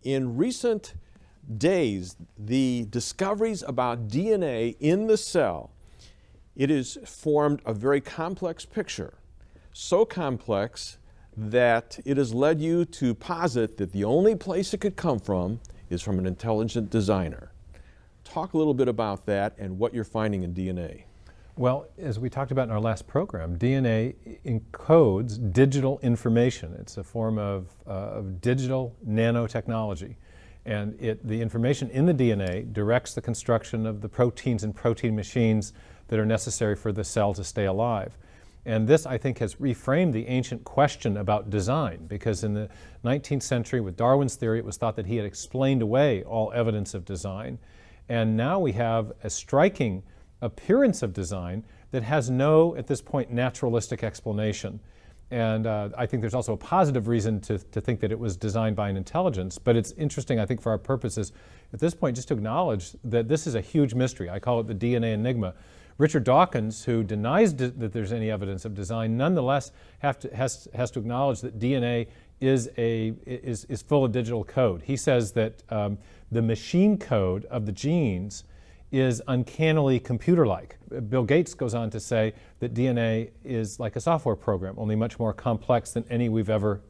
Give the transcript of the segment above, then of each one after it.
In recent days, the discoveries about DNA in the cell, it has formed a very complex picture. So complex that it has led you to posit that the only place it could come from is from an intelligent designer. Talk a little bit about that and what you're finding in DNA. Well, as we talked about in our last program, DNA encodes digital information. It's a form of digital nanotechnology. And the information in the DNA directs the construction of the proteins and protein machines that are necessary for the cell to stay alive. And this, I think, has reframed the ancient question about design, because in the 19th century, with Darwin's theory, it was thought that he had explained away all evidence of design. And now we have a striking appearance of design that has no, at this point, naturalistic explanation. And I think there's also a positive reason to think that it was designed by an intelligence. But it's interesting, I think, for our purposes, at this point, just to acknowledge that this is a huge mystery. I call it the DNA enigma. Richard Dawkins, who denies that there's any evidence of design, nonetheless has to acknowledge that DNA is full of digital code. He says that the machine code of the genes is uncannily computer-like. Bill Gates goes on to say that DNA is like a software program, only much more complex than any we've ever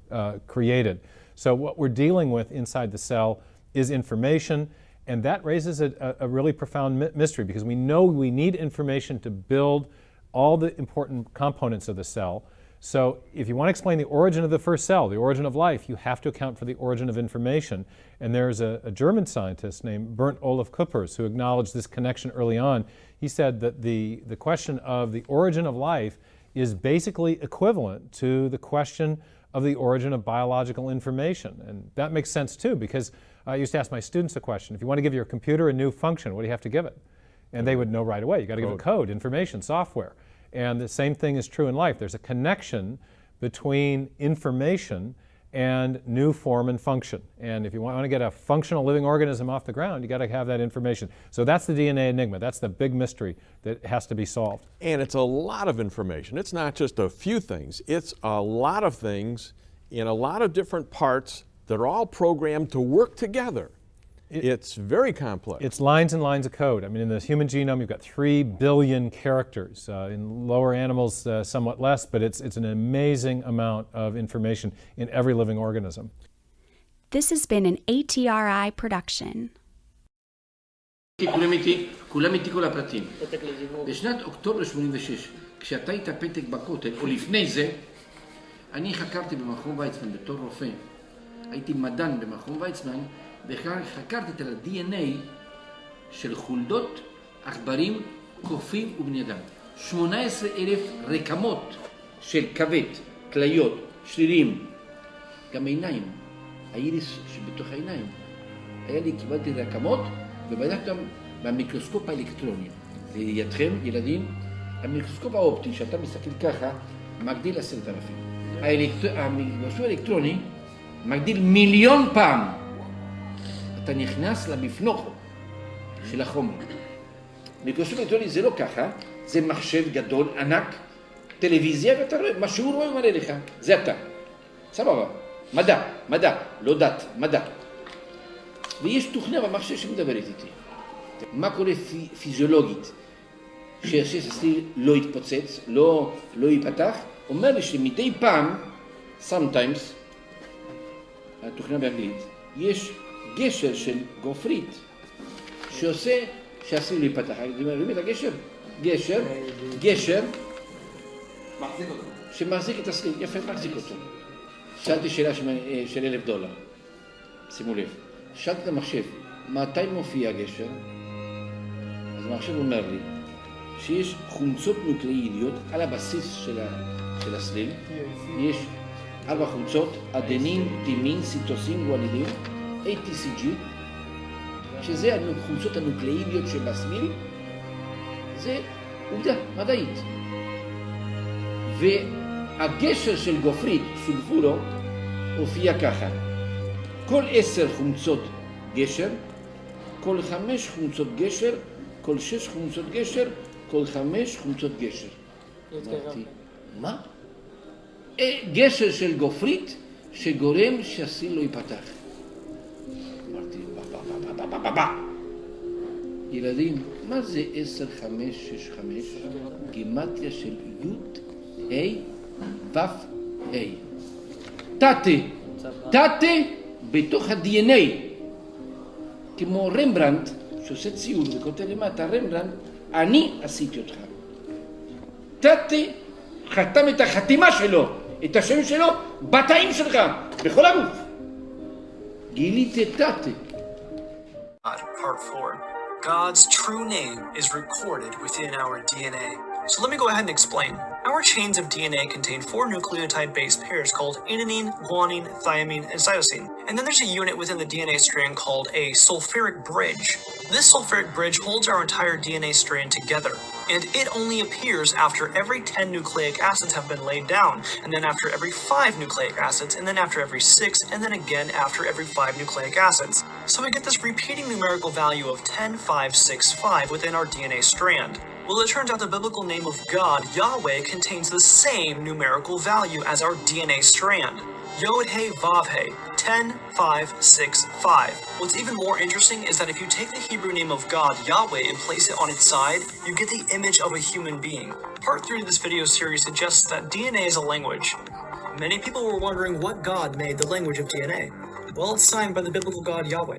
created. So what we're dealing with inside the cell is information, and that raises a really profound mystery, because we know we need information to build all the important components of the cell. So if you want to explain the origin of the first cell, the origin of life, you have to account for the origin of information. And there's a German scientist named Bernd Olaf Kuppers who acknowledged this connection early on. He said that the question of the origin of life is basically equivalent to the question of the origin of biological information. And that makes sense too, because I used to ask my students a question: if you want to give your computer a new function, what do you have to give it? And they would know right away. You got to give it code, information, software. And the same thing is true in life. There's a connection between information and new form and function. And if you want to get a functional living organism off the ground, you got to have that information. So that's the DNA enigma. That's the big mystery that has to be solved. And it's a lot of information. It's not just a few things. It's a lot of things in a lot of different parts that are all programmed to work together. It's very complex. It's lines and lines of code. I mean, in the human genome, you've got 3 billion characters. In lower animals, somewhat less, but it's an amazing amount of information in every living organism. This has been an ATRI production. כולם איתי כל הפרטים. בשנת אוקטובר 86, כשאתה היית פתק בכותל, או לפני זה, אני חקרתי במכון ויצמן בתור רופא. הייתי מדען במכון ויצמן, וחקרתי את ה-DNA של חולדות, עכברים, קופים ובני אדם. 18,000 רקמות של כבד, כליות, שרירים, גם עיניים, האיריס שבתוך העיניים. קיבלתי רקמות ובדקתי אותם במיקרוסקופ האלקטרוני. לידכם, ילדים, המיקרוסקופ האופטי שאתה מסתכל ככה, מגדיל 10,000. המיקרוסקופ האלקטרוני מגדיל 1,000,000 פעם. אתה נכנס למפנוך של החומר. מיקרוסקופ אלקטרוני זה לא ככה, זה מחשב גדול, ענק, טלוויזיה, ואתה רואה, מה שהוא רואה ומראה לך, זה אתה. סבבה, מדע, לא דת, מדע. ויש תוכנה במחשב שמדברת איתי. מה קורה פיזיולוגית? שהסליל לא יתפוצץ, לא ייפתח, אומר לי שמדי פעם, sometimes, התוכנה באנגלית, יש גשר של גופרית שעושה שהסליל לא ייפתח. רואים את הגשר? גשר שמחזיק את הסליל, יפה, מחזיק אותו. שאלתי שאלה של $1,000, שימו לב. שאלתי את המחשב, מתי מופיע הגשר? אז המחשב אומר לי שיש חומצות נוקלאידיות על הבסיס של הסליל. יש 4 חומצות, אדנין, תימין, ציטוסין, גואנילין, ATCG, שזה החומצות הנוקלאידיות של הסליל. זה עובדה מדעית. והגשר של גופרית, סולפורו, הופיע ככה. כל 10 חומצות גשר, כל 5 חומצות גשר, כל 6 חומצות גשר, כל 5 חומצות גשר. אמרתי, מה? גשר של גופרית שגורם שהסליל לא ייפתח. ילדים, מה זה 10, 5, 6, 5? גימטריה של י', ה', ו', ה'. תתה בתוך ה-D.N.A. כמו רמברנט, שעושה ציור וכותב למטה, רמברנט, אני עשיתי אותך. תתה חתם את החתימה שלו, את השם שלו, בתאים שלך, בכל הגוף. גיליתי תתה. Part 4. God's true name is recorded within our DNA. So let me go ahead and explain. Our chains of DNA contain 4 nucleotide base pairs called adenine, guanine, thymine, and cytosine. And then there's a unit within the DNA strand called a sulfuric bridge. This sulfuric bridge holds our entire DNA strand together, and it only appears after every 10 nucleic acids have been laid down, and then after every 5 nucleic acids, and then after every 6, and then again after every 5 nucleic acids. So we get this repeating numerical value of 10, 5, 6, 5 within our DNA strand. Well, it turns out the biblical name of God, Yahweh, contains the same numerical value as our DNA strand. Yod-He-Vav-He, 10, 5, 6, 5. What's even more interesting is that if you take the Hebrew name of God, Yahweh, and place it on its side, you get the image of a human being. Part 3 of this video series suggests that DNA is a language. Many people were wondering what God made the language of DNA. Well, it's signed by the biblical God, Yahweh.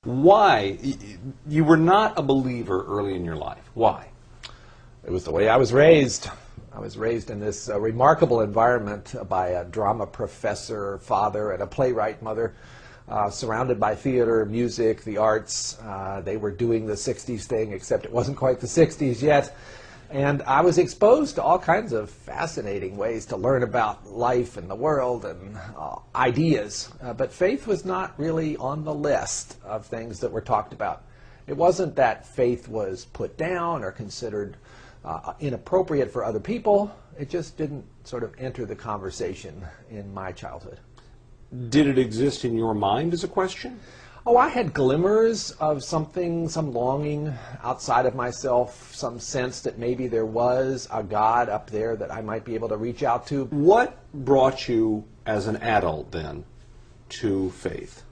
Why? You were not a believer early in your life. Why? It was the way I was raised. I was raised in this remarkable environment by a drama professor father and a playwright mother, surrounded by theater, music, the arts. They were doing the 60s thing, except it wasn't quite the 60s yet. And I was exposed to all kinds of fascinating ways to learn about life and the world and ideas. But faith was not really on the list of things that were talked about. It wasn't that faith was put down or considered inappropriate for other people. It just didn't sort of enter the conversation in my childhood. Did it exist in your mind as a question? Oh, I had glimmers of something, some longing outside of myself, some sense that maybe there was a God up there that I might be able to reach out to. What brought you as an adult then to faith?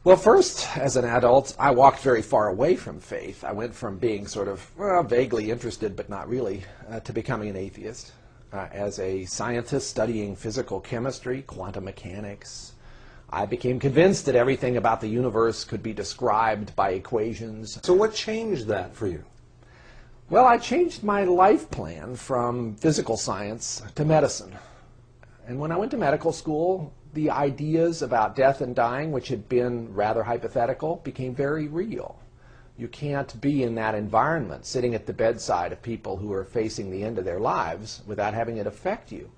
Well, first, as an adult, I walked very far away from faith. I went from being sort of vaguely interested, but not really, to becoming an atheist. As a scientist studying physical chemistry, quantum mechanics, I became convinced that everything about the universe could be described by equations. So what changed that for you? Well, I changed my life plan from physical science to medicine. And when I went to medical school, the ideas about death and dying, which had been rather hypothetical, became very real. You can't be in that environment, sitting at the bedside of people who are facing the end of their lives, without having it affect you.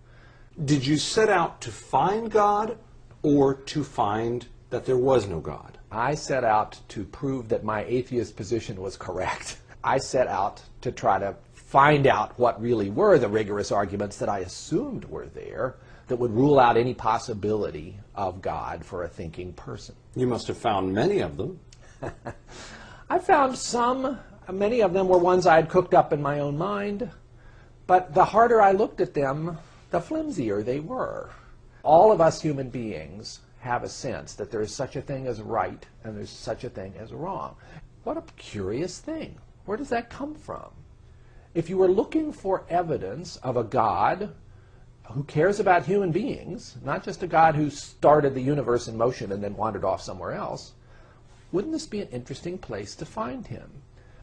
Did you set out to find God, or to find that there was no God? I set out to prove that my atheist position was correct. I set out to try to find out what really were the rigorous arguments that I assumed were there that would rule out any possibility of God for a thinking person. You must have found many of them. I found some. Many of them were ones I had cooked up in my own mind. But the harder I looked at them, the flimsier they were. All of us human beings have a sense that there is such a thing as right and there's such a thing as wrong. What a curious thing. Where does that come from? If you were looking for evidence of a God who cares about human beings, not just a God who started the universe in motion and then wandered off somewhere else, wouldn't this be an interesting place to find him?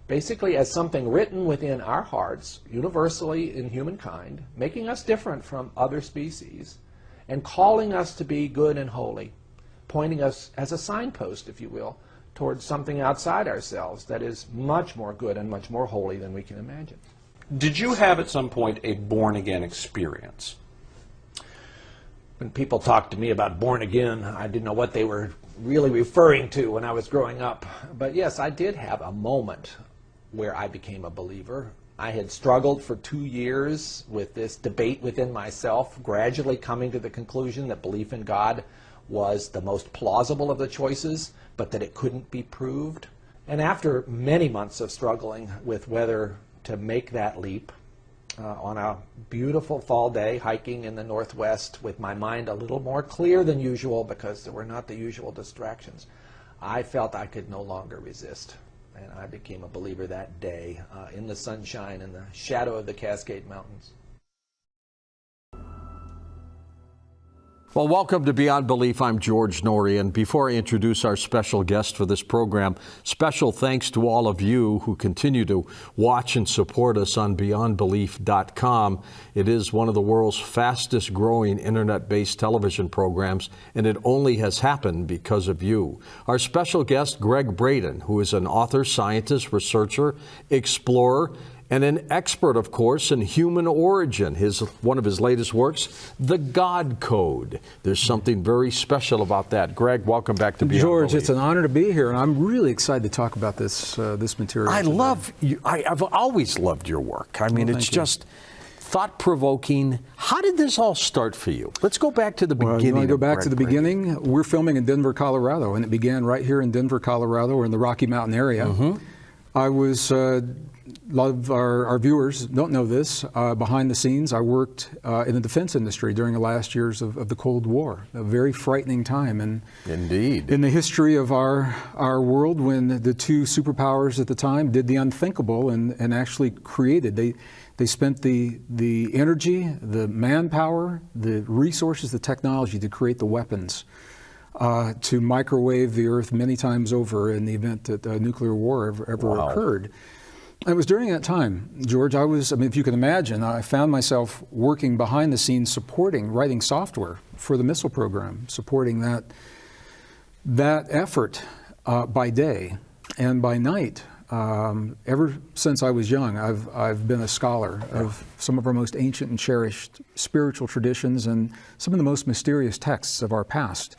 Basically as something written within our hearts, universally in humankind, making us different from other species, and calling us to be good and holy, pointing us as a signpost, if you will, towards something outside ourselves that is much more good and much more holy than we can imagine. Did you have at some point a born-again experience? When people talked to me about born again, I didn't know what they were really referring to when I was growing up. But yes, I did have a moment where I became a believer. I had struggled for 2 years with this debate within myself, gradually coming to the conclusion that belief in God was the most plausible of the choices, but that it couldn't be proved. And after many months of struggling with whether to make that leap, on a beautiful fall day, hiking in the Northwest with my mind a little more clear than usual because there were not the usual distractions. I felt I could no longer resist, and I became a believer that day in the sunshine and the shadow of the Cascade Mountains. Well, welcome to Beyond Belief. I'm George Norrie, and before I introduce our special guest for this program, special thanks to all of you who continue to watch and support us on BeyondBelief.com. It is one of the world's fastest growing internet-based television programs, and it only has happened because of you. Our special guest, Gregg Braden, who is an author, scientist, researcher, explorer, and an expert, of course, in human origin. One of his latest works, The God Code. There's something very special about that. Gregg, welcome back to Beyond George, Belief. it's an honor to be here, and I'm really excited to talk about this material. I love you. I've always loved your work. I mean, it's just thought-provoking. How did this all start for you? Let's go back to the beginning. You want to go back Gregg to the Braden. beginning? We're filming in Denver, Colorado, and it began right here in Denver, Colorado, or in the Rocky Mountain area. I was, a lot of our viewers don't know this, behind the scenes, I worked in the defense industry during the last years of the Cold War, a very frightening time. And indeed, in the history of our world, when the two superpowers at the time did the unthinkable and actually created, they spent the energy, the manpower, the resources, the technology to create the weapons to microwave the Earth many times over in the event that nuclear war ever occurred. It was during that time, George, I mean, if you can imagine, I found myself working behind the scenes writing software for the missile program, supporting that effort by day and by night. Ever since I was young, I've been a scholar of some of our most ancient and cherished spiritual traditions and some of the most mysterious texts of our past.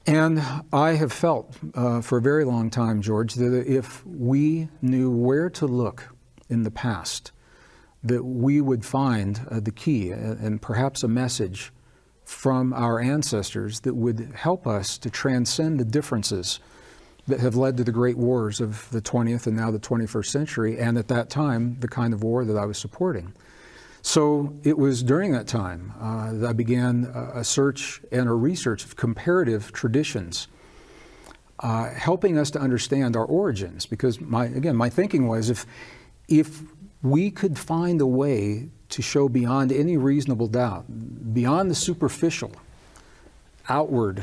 And I have felt for a very long time, George, that if we knew where to look in the past, that we would find the key and perhaps a message from our ancestors that would help us to transcend the differences that have led to the great wars of the 20th and now the 21st century, and at that time, the kind of war that I was supporting. So it was during that time that I began a search and a research of comparative traditions, helping us to understand our origins. Because my thinking was, if we could find a way to show beyond any reasonable doubt, beyond the superficial, outward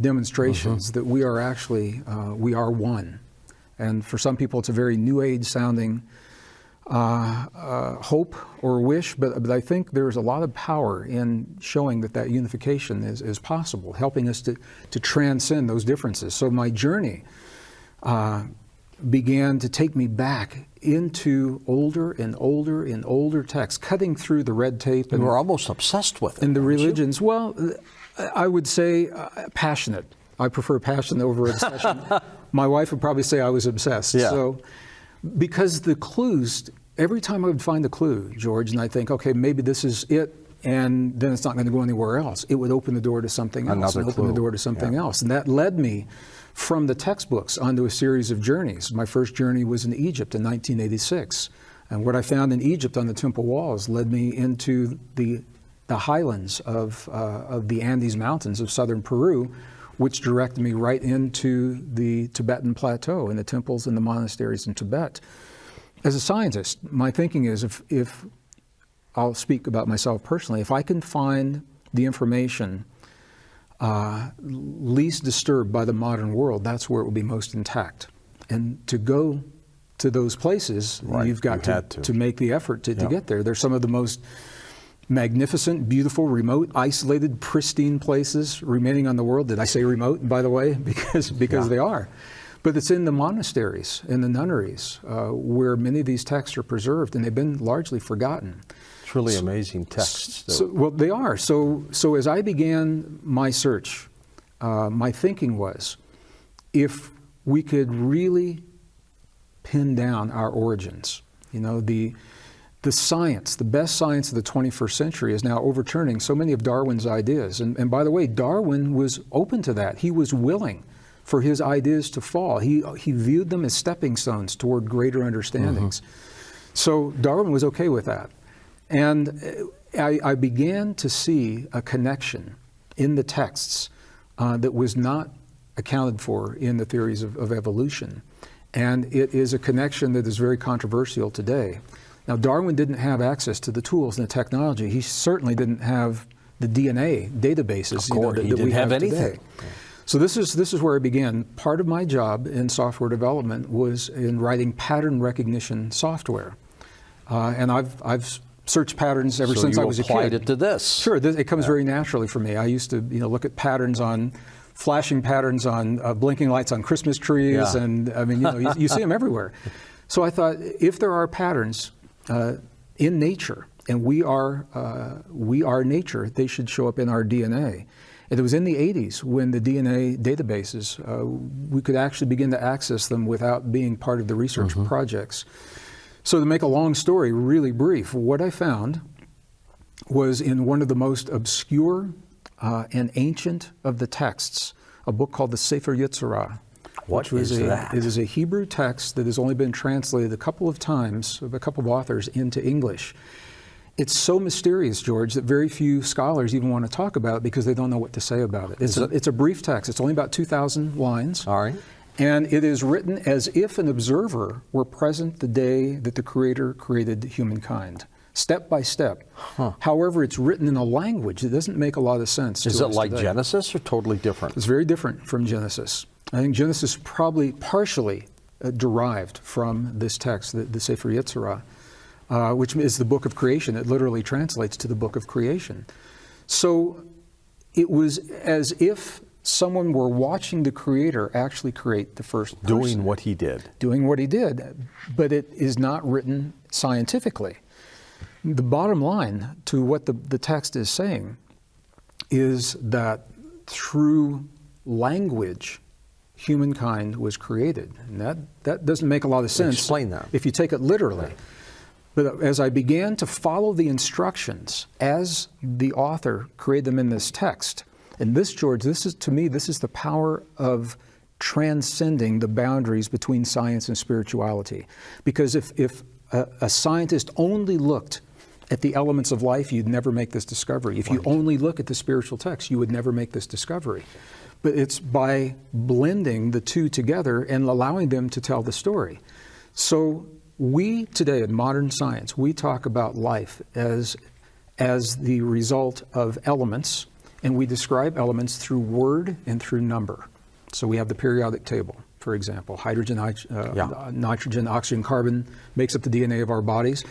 demonstrations, that we are actually we are one. And for some people, it's a very New Age sounding hope or wish, but I think there's a lot of power in showing that unification is possible, helping us to transcend those differences. So my journey began to take me back into older and older and older texts, cutting through the red tape. And we're almost obsessed with it. And the religions, well, I would say passionate. I prefer passion over obsession. My wife would probably say I was obsessed. Yeah. So, because the clues, every time I would find a clue, George, and I think, okay, maybe this is it, and then it's not going to go anywhere else, it would open the door to something else, and open the door to something else. And that led me from the textbooks onto a series of journeys. My first journey was in Egypt in 1986. And what I found in Egypt on the temple walls led me into the highlands of the Andes Mountains of southern Peru, which directed me right into the Tibetan plateau and the temples and the monasteries in Tibet. As a scientist, my thinking is, if I'll speak about myself personally, if I can find the information least disturbed by the modern world, that's where it will be most intact. And to go to those places, you've got to make the effort to get there. They're some of the most magnificent, beautiful, remote, isolated, pristine places remaining on the world. Did I say remote, by the way? Because they are. But it's in the monasteries, in the nunneries, where many of these texts are preserved, and they've been largely forgotten. It's really amazing texts. Well, they are. So as I began my search, my thinking was, if we could really pin down our origins, the science, the best science of the 21st century is now overturning so many of Darwin's ideas. And by the way, Darwin was open to that. He was willing for his ideas to fall. He viewed them as stepping stones toward greater understandings. So Darwin was okay with that. And I began to see a connection in the texts that was not accounted for in the theories of evolution. And it is a connection that is very controversial today. Now, Darwin didn't have access to the tools and the technology. He certainly didn't have the DNA databases that we have today. So this is where I began. Part of my job in software development was in writing pattern recognition software. And I've searched patterns ever since I was a kid. So you applied it to this? Sure, it comes very naturally for me. I used to look at patterns on, flashing patterns on blinking lights on Christmas trees, and I mean, you see them everywhere. So I thought, if there are patterns in nature, and we are nature, they should show up in our DNA. And it was in the 80s when the DNA databases, we could actually begin to access them without being part of the research projects. So to make a long story really brief, what I found was in one of the most obscure and ancient of the texts, a book called the Sefer Yetzirah. What is that? It is a Hebrew text that has only been translated a couple of times of a couple of authors into English. It's so mysterious, George, that very few scholars even want to talk about it because they don't know what to say about it. It's a brief text. It's only about 2,000 lines. All right. And it is written as if an observer were present the day that the Creator created humankind, step by step. However, it's written in a language that doesn't make a lot of sense. Is it like Genesis or totally different? It's very different from Genesis. I think Genesis probably partially derived from this text, the Sefer Yetzirah, which is the book of creation. It literally translates to the book of creation. So it was as if someone were watching the Creator actually create the first person. Doing what he did. Doing what he did, but it is not written scientifically. The bottom line to what the text is saying is that through language, humankind was created. And that doesn't make a lot of sense. Explain that. If you take it literally. But as I began to follow the instructions as the author created them in this text, and this, George, to me, this is the power of transcending the boundaries between science and spirituality. Because if a scientist only looked at the elements of life, you'd never make this discovery. If you only look at the spiritual text, you would never make this discovery. But it's by blending the two together and allowing them to tell the story. So we today in modern science, we talk about life as the result of elements, and we describe elements through word and through number. So we have the periodic table, for example. Hydrogen, nitrogen, oxygen, carbon makes up the DNA of our bodies.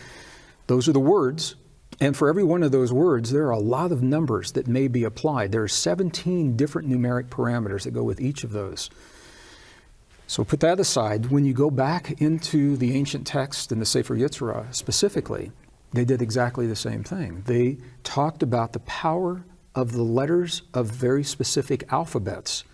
Those are the words. And for every one of those words, there are a lot of numbers that may be applied. There are 17 different numeric parameters that go with each of those. So put that aside. When you go back into the ancient text and the Sefer Yetzirah specifically, they did exactly the same thing. They talked about the power of the letters of very specific alphabets.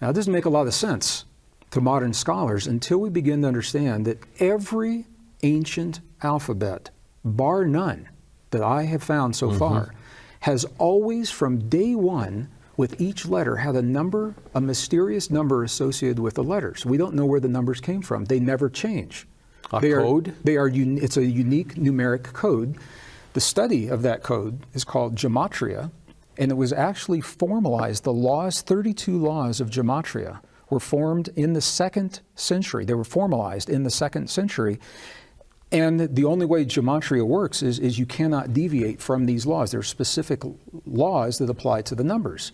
Now, it doesn't make a lot of sense to modern scholars until we begin to understand that every ancient alphabet, bar none, that I have found so far, has always from day one with each letter had a number, a mysterious number associated with the letters. We don't know where the numbers came from. They never change. Code? It's a unique numeric code. The study of that code is called gematria, and it was actually formalized. The laws, 32 laws of gematria, were formed in the 2nd century. They were formalized in the 2nd century. And the only way gematria works is you cannot deviate from these laws. There are specific laws that apply to the numbers.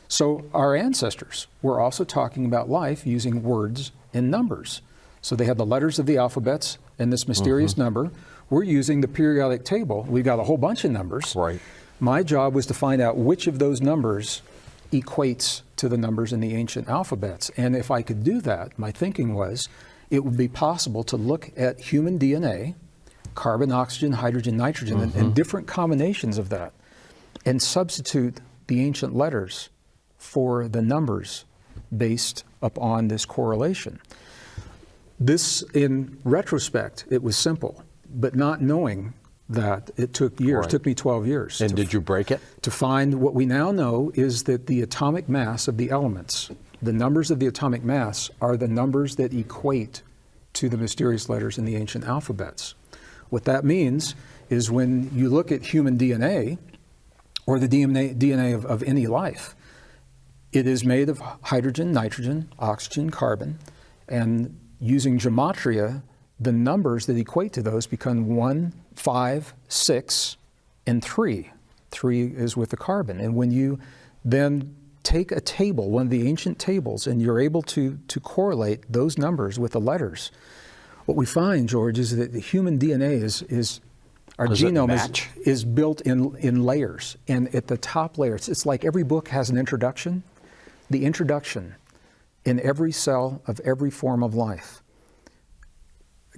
So our ancestors were also talking about life using words and numbers. So they had the letters of the alphabets and this mysterious number. We're using the periodic table. We've got a whole bunch of numbers. Right. My job was to find out which of those numbers equates to the numbers in the ancient alphabets. And if I could do that, my thinking was, it would be possible to look at human DNA, carbon, oxygen, hydrogen, nitrogen, and different combinations of that, and substitute the ancient letters for the numbers based upon this correlation. This, in retrospect, it was simple, but not knowing that it took years. Right. It took me 12 years. And did you break it? To find what we now know is that the atomic mass of the elements, the numbers of the atomic mass, are the numbers that equate to the mysterious letters in the ancient alphabets. What that means is when you look at human DNA, or the DNA of any life, it is made of hydrogen, nitrogen, oxygen, carbon, and using gematria, the numbers that equate to those become 1, 5, 6, and 3. 3 is with the carbon. And when you then take a table, one of the ancient tables, and you're able to correlate those numbers with the letters, what we find, George, is that the human DNA is our genome is built in layers. And at the top layer, it's like every book has an introduction. The introduction in every cell of every form of life,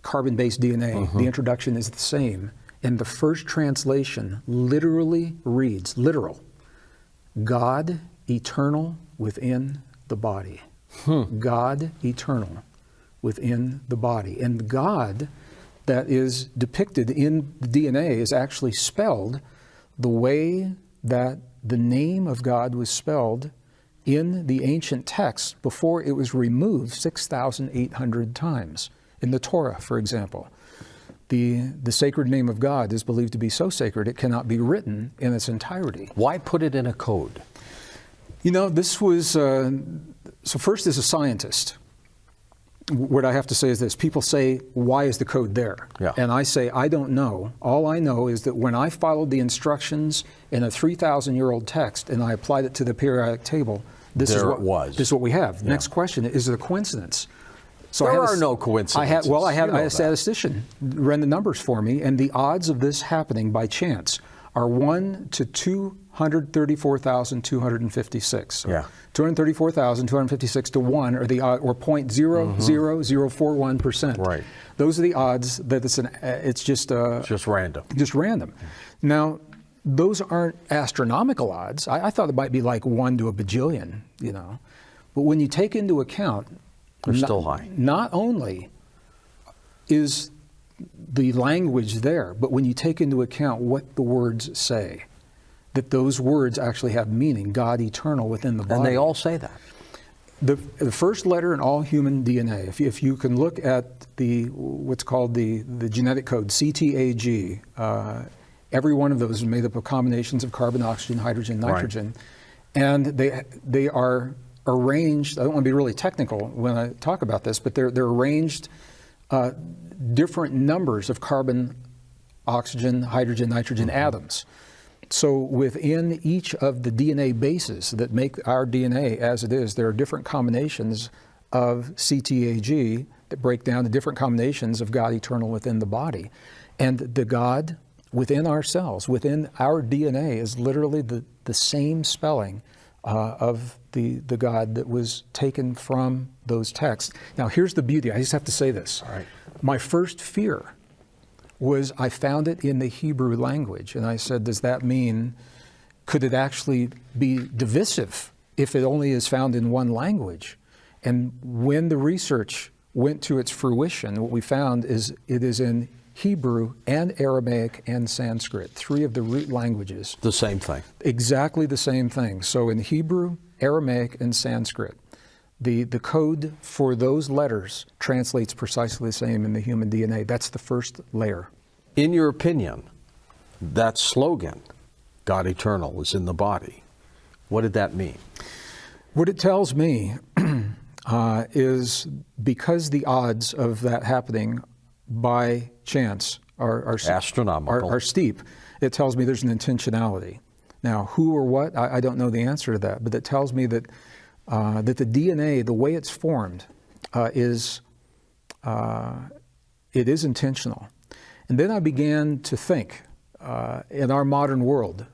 carbon-based DNA, the introduction is the same. And the first translation literally reads, literal, God eternal within the body. God eternal within the body. And God that is depicted in the DNA is actually spelled the way that the name of God was spelled in the ancient text before it was removed 6,800 times. In the Torah, for example, the sacred name of God is believed to be so sacred it cannot be written in its entirety. Why put it in a code? You know, this was, so first as a scientist, what I have to say is this. People say, why is the code there? Yeah. And I say, I don't know. All I know is that when I followed the instructions in a 3,000-year-old text and I applied it to the periodic table, this is what we have. Yeah. Next question, is it a coincidence? So there are no coincidences. I had a statistician run the numbers for me, and the odds of this happening by chance are 1 to 234,256. Yeah. 234,256 to 1, or the or 0.00041%. Right. Those are the odds that it's just random. Just random. Now, those aren't astronomical odds. I thought it might be like 1 to a bajillion, you know. But when you take into account, they're still high. Not only is the language there, but when you take into account what the words say, that those words actually have meaning, God eternal within the body. And they all say that. The first letter in all human DNA, if you can look at what's called the genetic code, CTAG, every one of those is made up of combinations of carbon, oxygen, hydrogen, nitrogen. Right. And they are arranged, I don't want to be really technical when I talk about this, but they're arranged different numbers of carbon, oxygen, hydrogen, nitrogen atoms. So within each of the DNA bases that make our DNA as it is, there are different combinations of CTAG that break down to different combinations of God eternal within the body. And the God within our cells, within our DNA, is literally the same spelling of the God that was taken from those texts. Now here's the beauty, I just have to say this. All right. My first fear was I found it in the Hebrew language, and I said, does that mean, could it actually be divisive if it only is found in one language? And when the research went to its fruition, what we found is it is in Hebrew and Aramaic and Sanskrit, 3 of the root languages. The same thing. Exactly the same thing. So in Hebrew, Aramaic, and Sanskrit, the code for those letters translates precisely the same in the human DNA. That's the first layer. In your opinion, that slogan, God eternal, is in the body. What did that mean? What it tells me is because the odds of that happening by chance are astronomical, are steep, it tells me there's an intentionality. Now, who or what, I don't know the answer to that, but it tells me that that the DNA, the way it's formed, it is intentional. And then I began to think, in our modern world,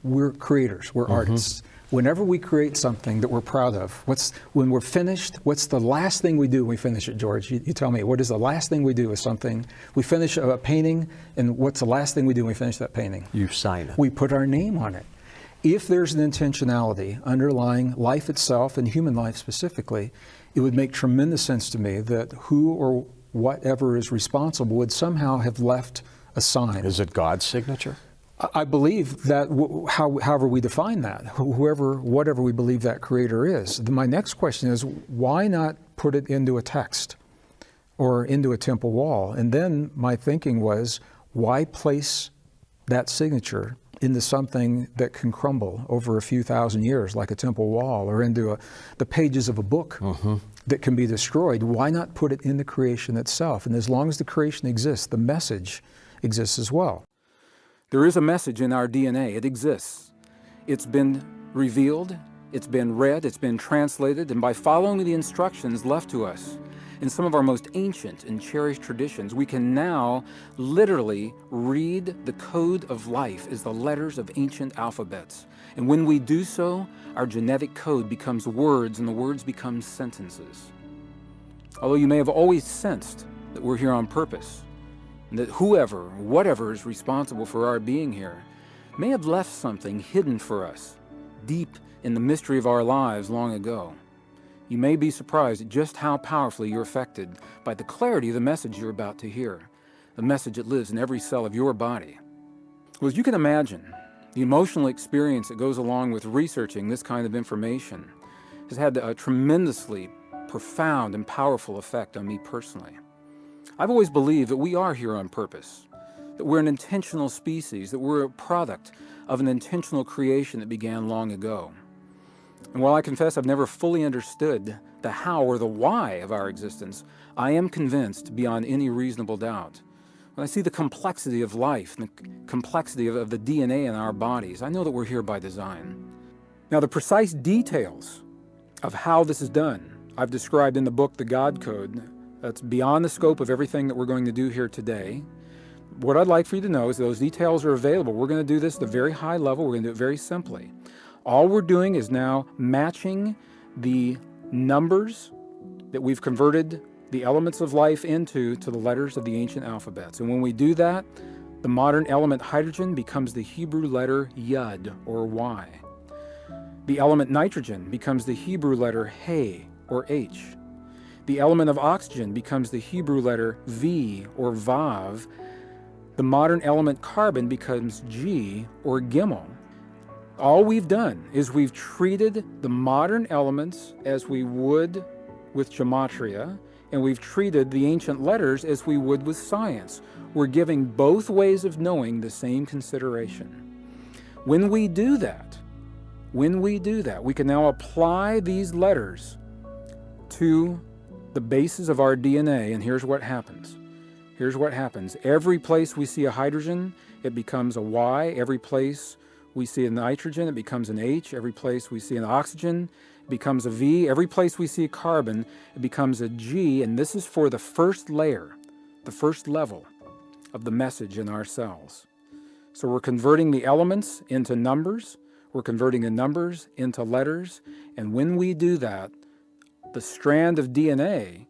we're creators, we're artists. Whenever we create something that we're proud of, when we're finished, what's the last thing we do when we finish it, George? You tell me, what is the last thing we do with something? We finish a painting, and what's the last thing we do when we finish that painting? You sign it. We put our name on it. If there's an intentionality underlying life itself and human life specifically, it would make tremendous sense to me that who or whatever is responsible would somehow have left a sign. Is it God's signature? I believe that however we define that, whatever we believe that creator is. My next question is, why not put it into a text or into a temple wall? And then my thinking was, Why place that signature into something that can crumble over a few thousand years, like a temple wall, or into the pages of a book that can be destroyed? Why not put it in the creation itself? And as long as the creation exists, the message exists as well. There is a message in our DNA. It exists. It's been revealed, it's been read, it's been translated, and by following the instructions left to us in some of our most ancient and cherished traditions, we can now literally read the code of life as the letters of ancient alphabets. And when we do so, our genetic code becomes words, and the words become sentences. Although you may have always sensed that we're here on purpose, and that whoever, whatever is responsible for our being here may have left something hidden for us deep in the mystery of our lives long ago, you may be surprised at just how powerfully you're affected by the clarity of the message you're about to hear, the message that lives in every cell of your body. Well, as you can imagine, the emotional experience that goes along with researching this kind of information has had a tremendously profound and powerful effect on me personally. I've always believed that we are here on purpose, that we're an intentional species, that we're a product of an intentional creation that began long ago. And while I confess I've never fully understood the how or the why of our existence, I am convinced beyond any reasonable doubt. When I see the complexity of life and the complexity of the DNA in our bodies, I know that we're here by design. Now, the precise details of how this is done, I've described in the book, The God Code. That's beyond the scope of everything that we're going to do here today. What I'd like for you to know is those details are available. We're going to do this at a very high level. We're going to do it very simply. All we're doing is now matching the numbers that we've converted the elements of life into to the letters of the ancient alphabets. And when we do that, the modern element hydrogen becomes the Hebrew letter Yud, or Y. The element nitrogen becomes the Hebrew letter He, or H. The element of oxygen becomes the Hebrew letter V, or Vav. The modern element carbon becomes G, or Gimel. All we've done is we've treated the modern elements as we would with gematria, and we've treated the ancient letters as we would with science. We're giving both ways of knowing the same consideration. When we do that, we can now apply these letters to the bases of our DNA, and here's what happens. Here's what happens. Every place we see a hydrogen, it becomes a Y. Every place we see a nitrogen, it becomes an H. Every place we see an oxygen, it becomes a V. Every place we see a carbon, it becomes a G. And this is for the first layer, the first level of the message in our cells. So we're converting the elements into numbers. We're converting the numbers into letters. And when we do that, the strand of DNA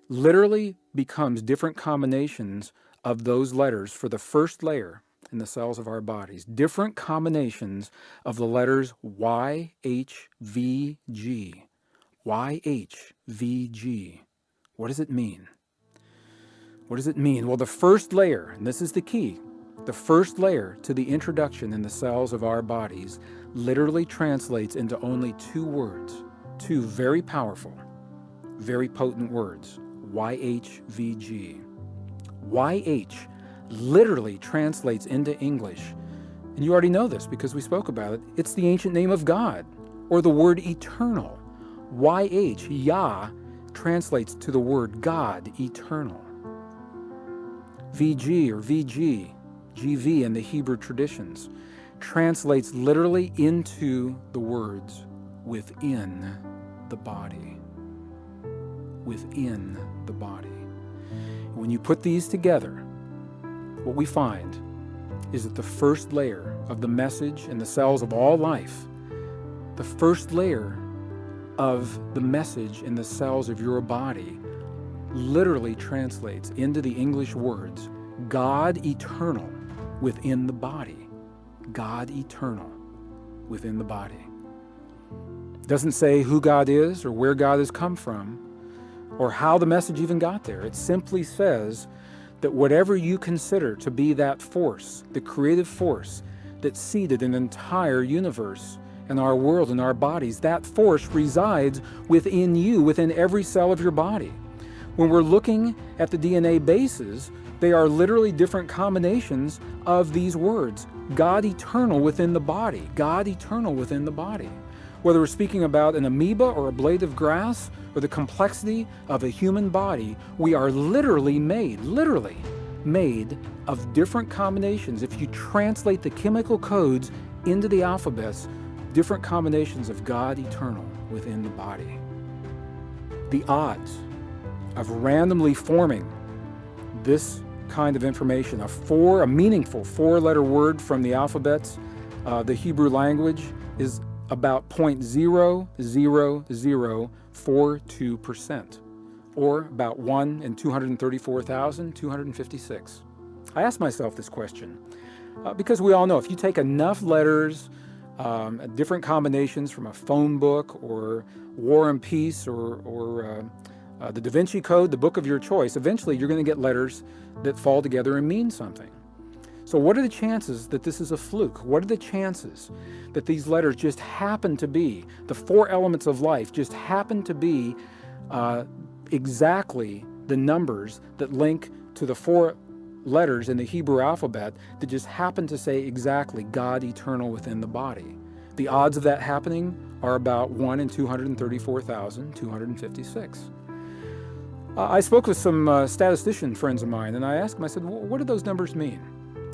literally becomes different combinations of those letters for the first layer in the cells of our bodies. Different combinations of the letters YHVG. YHVG. What does it mean? What does it mean? Well, the first layer, and this is the key, the first layer to the introduction in the cells of our bodies literally translates into only two words, two very powerful, very potent words, YHVG. YH literally translates into English, and you already know this because we spoke about it, it's the ancient name of God, or the word eternal. YH, Yah, translates to the word God, eternal. VG or VG, GV in the Hebrew traditions, translates literally into the words within the body. Within the body. When you put these together, what we find is that the first layer of the message in the cells of all life, the first layer of the message in the cells of your body literally translates into the English words, God eternal within the body. God eternal within the body. It doesn't say who God is or where God has come from or how the message even got there. It simply says that whatever you consider to be that force, the creative force that seeded an entire universe and our world and our bodies, that force resides within you, within every cell of your body. When we're looking at the DNA bases, they are literally different combinations of these words. God eternal within the body. God eternal within the body. Whether we're speaking about an amoeba or a blade of grass or the complexity of a human body, we are literally made of different combinations. If you translate the chemical codes into the alphabets, different combinations of God eternal within the body. The odds of randomly forming this kind of information, a meaningful four-letter word from the alphabets, the Hebrew language, is about 0.00042%, or about 1 in 234,256. I asked myself this question because we all know if you take enough letters, different combinations from a phone book or War and Peace or the Da Vinci Code, the book of your choice, eventually you're going to get letters that fall together and mean something. So what are the chances that this is a fluke? What are the chances that these letters just happen to be, the four elements of life just happen to be exactly the numbers that link to the four letters in the Hebrew alphabet that just happen to say exactly God eternal within the body? The odds of that happening are about 1 in 234,256. I spoke with some statistician friends of mine, and I asked them, I said, what do those numbers mean?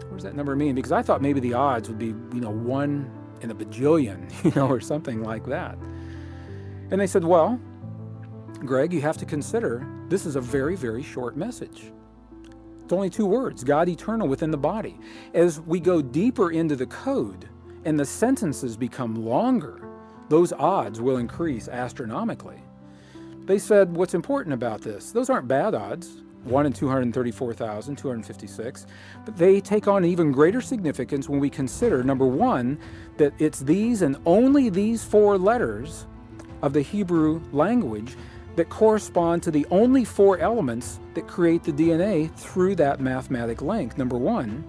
What does that number mean? Because I thought maybe the odds would be, 1 in a bajillion, or something like that. And they said, well, Gregg, you have to consider this is a very, very short message. It's only 2 words, God eternal within the body. As we go deeper into the code and the sentences become longer, those odds will increase astronomically. They said, what's important about this? Those aren't bad odds, 1 in 234,256, but they take on even greater significance when we consider, number one, that it's these and only these 4 letters of the Hebrew language that correspond to the only 4 elements that create the DNA through that mathematic link, number one.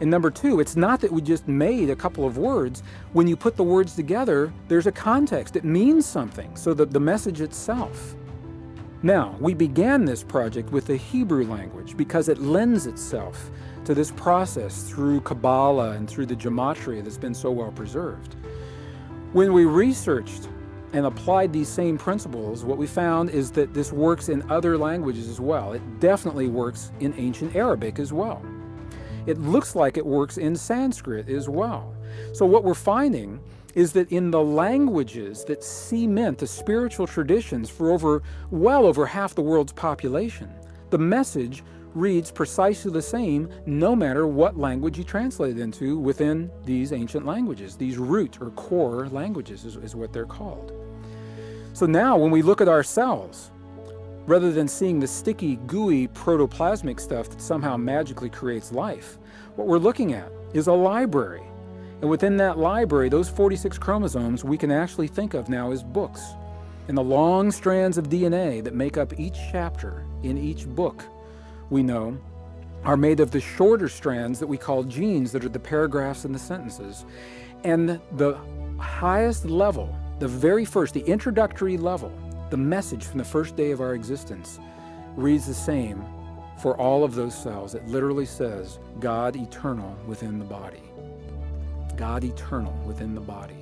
And number two, it's not that we just made a couple of words. When you put the words together, there's a context. It means something, so that the message itself. Now, we began this project with the Hebrew language because it lends itself to this process through Kabbalah and through the gematria that's been so well preserved. When we researched and applied these same principles, what we found is that this works in other languages as well. It definitely works in ancient Arabic as well. It looks like it works in Sanskrit as well. So what we're finding is that in the languages that cement the spiritual traditions for well over half the world's population, the message reads precisely the same no matter what language you translate it into within these ancient languages. These root or core languages is what they're called. So now when we look at our cells, rather than seeing the sticky, gooey protoplasmic stuff that somehow magically creates life, what we're looking at is a library. And within that library, those 46 chromosomes we can actually think of now as books. And the long strands of DNA that make up each chapter in each book, we know, are made of the shorter strands that we call genes, that are the paragraphs and the sentences. And the highest level, the very first, the introductory level, the message from the first day of our existence, reads the same for all of those cells. It literally says, God eternal within the body. God eternal within the body.